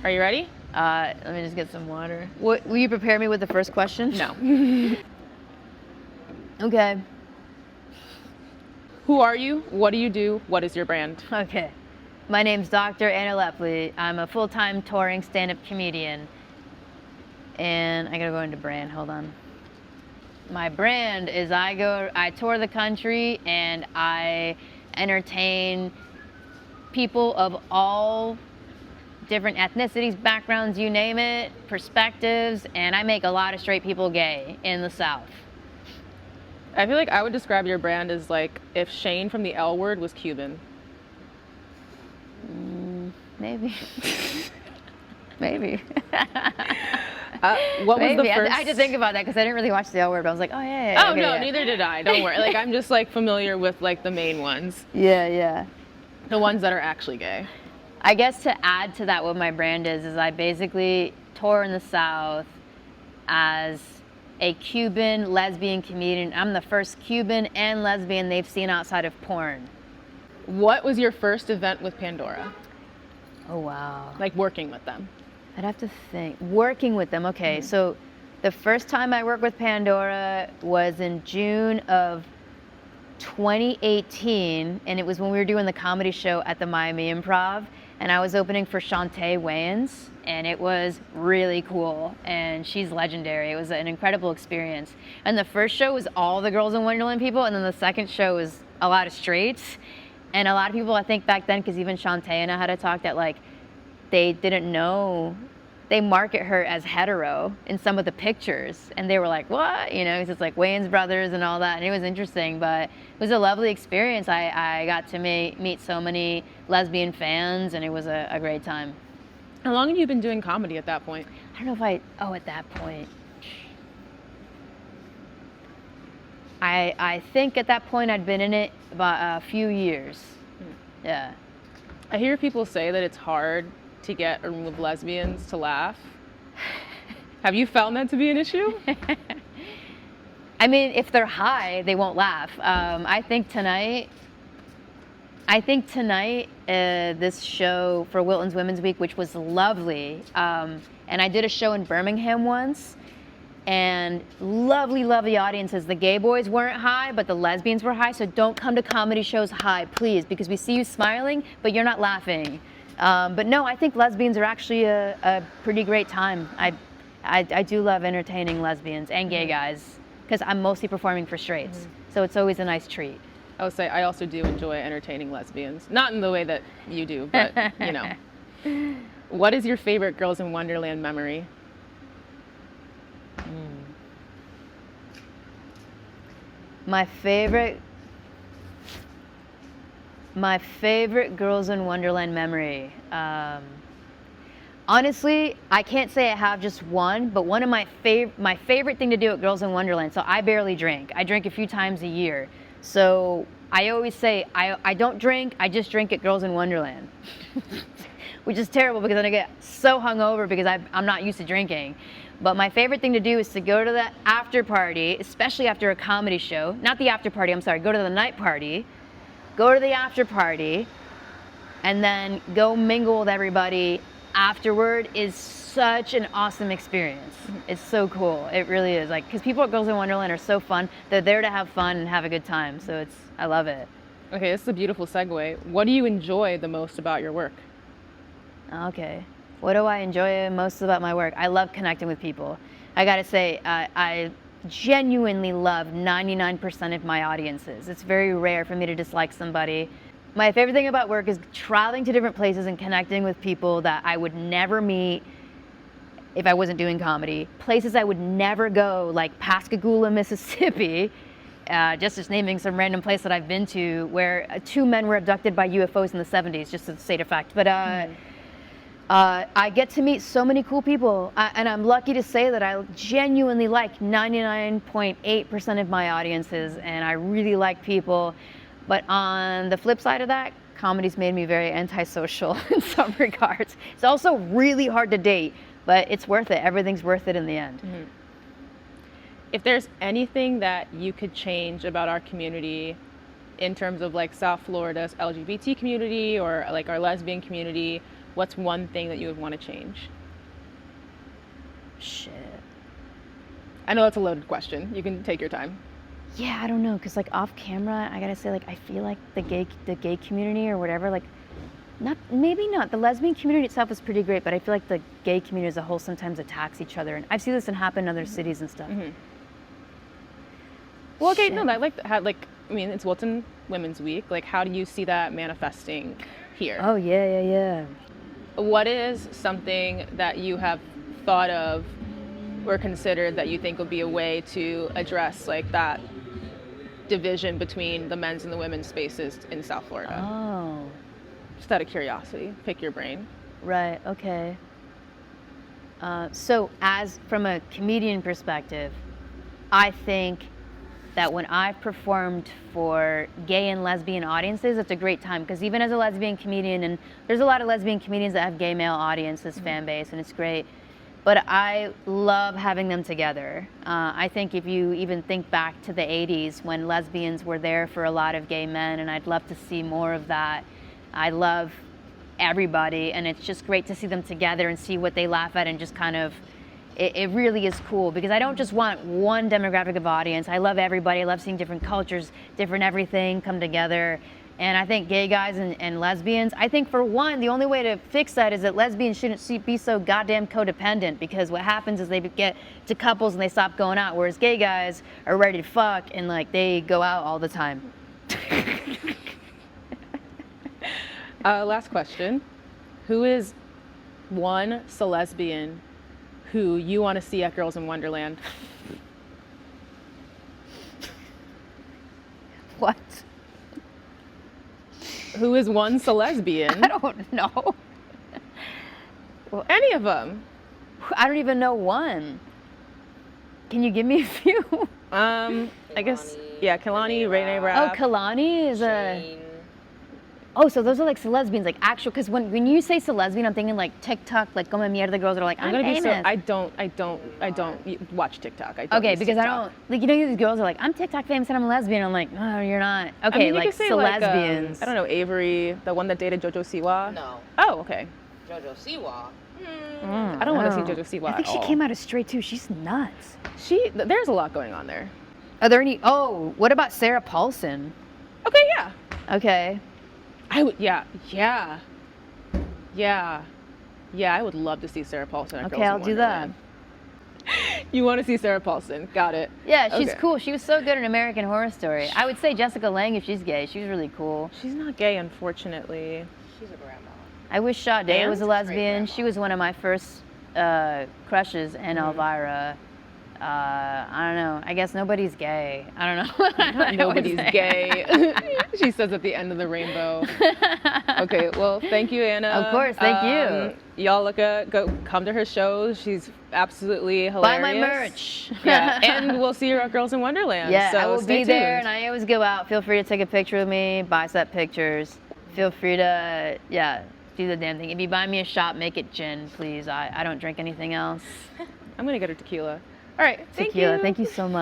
Are you ready? Let me just get some water. Will you prepare me with the first question? No. Okay. Who are you? What do you do? What is your brand? Okay. My name's Dr. Anna Lepeley. I'm a full-time touring stand-up comedian. And I gotta go into brand, hold on. My brand is I tour the country and I entertain people of all different ethnicities, backgrounds, you name it, perspectives, and I make a lot of straight people gay in the South. I feel like I would describe your brand as like if Shane from the L Word was Cuban. Maybe. Maybe. What was the Maybe. first? I just think about that because I didn't really watch the L Word, but I was like, oh yeah. Oh okay, no, yeah. neither did I. Don't worry. Like I'm just like familiar with like the main ones, Yeah. the ones that are actually gay. I guess to add to that, what my brand is I basically tour in the South as a Cuban lesbian comedian. I'm the first Cuban and lesbian they've seen outside of porn. What was your first event with Pandora? Oh wow. Like working with them? I'd have to think. Working with them, okay. So the first time I worked with Pandora was in June of 2018, and it was when we were doing the comedy show at the Miami Improv, and I was opening for Shantae Wayans, and it was really cool, and she's legendary. It was an incredible experience. And the first show was all the Girls in Wonderland people, and then the second show was a lot of straights. And a lot of people, I think back then, because even Shantae and I had a talk that like, they didn't know, they market her as hetero in some of the pictures, and they were like, what? You know, 'cause it's like Wayans brothers and all that, and it was interesting, but it was a lovely experience. I got to meet so many lesbian fans, and it was a great time. How long have you been doing comedy at that point? I don't know at that point. I think at that point I'd been in it about a few years. Yeah. I hear people say that it's hard to get a room of lesbians to laugh. Have you found that to be an issue? I mean, if they're high, they won't laugh. I think tonight, this show for Wilton's Women's Week, which was lovely, and I did a show in Birmingham once, and lovely, lovely audiences. The gay boys weren't high, but the lesbians were high, so don't come to comedy shows high, please, because we see you smiling, but you're not laughing. But no, I think lesbians are actually a pretty great time. I do love entertaining lesbians and gay guys, because I'm mostly performing for straights, so it's always a nice treat. I would say I also do enjoy entertaining lesbians. Not in the way that you do, but you know. What is your favorite Girls in Wonderland memory? My favorite Girls in Wonderland memory. Honestly, I can't say I have just one, but one of my favorite thing to do at Girls in Wonderland, so I barely drink. I drink a few times a year. So I always say, I don't drink, I just drink at Girls in Wonderland. Which is terrible because then I get so hungover because I'm not used to drinking. But my favorite thing to do is to go to the after party, especially after a comedy show. Not the after party, I'm sorry, go to the night party. Go to the after party, and then go mingle with everybody afterward is such an awesome experience. It's so cool. It really is. Like, because people at Girls in Wonderland are so fun. They're there to have fun and have a good time. So I love it. Okay, this is a beautiful segue. What do you enjoy the most about your work? Okay. What do I enjoy most about my work? I love connecting with people. I gotta say, I genuinely love 99% of my audiences. It's very rare for me to dislike somebody. My favorite thing about work is traveling to different places and connecting with people that I would never meet if I wasn't doing comedy. Places I would never go, like Pascagoula, Mississippi, just naming some random place that I've been to where 2 men were abducted by UFOs in the 70s, just to state a fact. But I get to meet so many cool people, and I'm lucky to say that I genuinely like 99.8% of my audiences, and I really like people. But on the flip side of that, comedy's made me very antisocial in some regards. It's also really hard to date, but it's worth it. Everything's worth it in the end. Mm-hmm. If there's anything that you could change about our community in terms of like South Florida's LGBT community or like our lesbian community, what's one thing that you would want to change? Shit. I know that's a loaded question. You can take your time. Yeah, I don't know, cause like off camera, I gotta say, like I feel like the gay community or whatever, like maybe not. The lesbian community itself is pretty great, but I feel like the gay community as a whole sometimes attacks each other, and I've seen this happen in other cities and stuff. Well, okay, no, I like how, like, I mean, it's Wilton Women's Week. Like, how do you see that manifesting here? Oh yeah. What is something that you have thought of or considered that you think would be a way to address like that division between the men's and the women's spaces in South Florida? Oh. Just out of curiosity, pick your brain. Right, okay. So as from a comedian perspective, I think that when I've performed for gay and lesbian audiences, it's a great time, because even as a lesbian comedian, and there's a lot of lesbian comedians that have gay male audiences, fan base, and it's great, but I love having them together. I think if you even think back to the 80s when lesbians were there for a lot of gay men, and I'd love to see more of that. I love everybody, and it's just great to see them together and see what they laugh at, and just kind of, it really is cool, because I don't just want one demographic of audience. I love everybody. I love seeing different cultures, different everything come together. And I think gay guys and lesbians, I think for one, the only way to fix that is that lesbians shouldn't be so goddamn codependent, because what happens is they get to couples and they stop going out, whereas gay guys are ready to fuck and like they go out all the time. Last question. Who is one celesbian who you want to see at Girls in Wonderland? What? Who is one celesbian? I don't know. Any of them. I don't even know one. Can you give me a few? I guess, yeah, Kalani, Ray Rap. Oh, Kalani is Shane. Oh, so those are like celesbians, like actual, because when you say celesbian, I'm thinking like TikTok, like come mierda girls are like, I'm gonna be famous. I don't watch TikTok. I don't Okay, use because TikTok. I don't, like, you know, these girls are like, I'm TikTok famous and I'm a lesbian. I'm like, oh, you're not. Okay, I mean, you like could say like, celesbians. I don't know, Avery, the one that dated Jojo Siwa. No. Oh, okay. Jojo Siwa. I don't want to see Jojo Siwa I think at she all. came out as straight too. She's nuts. There's a lot going on there. Are there any, oh, what about Sarah Paulson? Okay, yeah. Okay. I would, yeah. I would love to see Sarah Paulson at Okay, Girls in I'll do that. Wonderland. You want to see Sarah Paulson? Got it. Yeah, she's Okay. cool. She was so good in American Horror Story. I would say Jessica Lange if she's gay. She was really cool. She's not gay, unfortunately. She's a grandma. I wish Sade And? was a lesbian. Great She was one of my first crushes in Elvira. I don't know. I guess nobody's gay. I don't know. I don't know what Nobody's to say. gay. She says at the end of the rainbow. Okay, well, thank you, Anna. Of course, thank you. Y'all come to her shows. She's absolutely hilarious. Buy my merch. Yeah, and we'll see her at Girls in Wonderland. Yeah, so I will stay be there, tuned. and I always go out. Feel free to take a picture with me, bicep pictures. Feel free to, do the damn thing. If you buy me a shot, make it gin, please. I don't drink anything else. I'm gonna get her tequila. All right, thank Tequila. you. Thank you so much.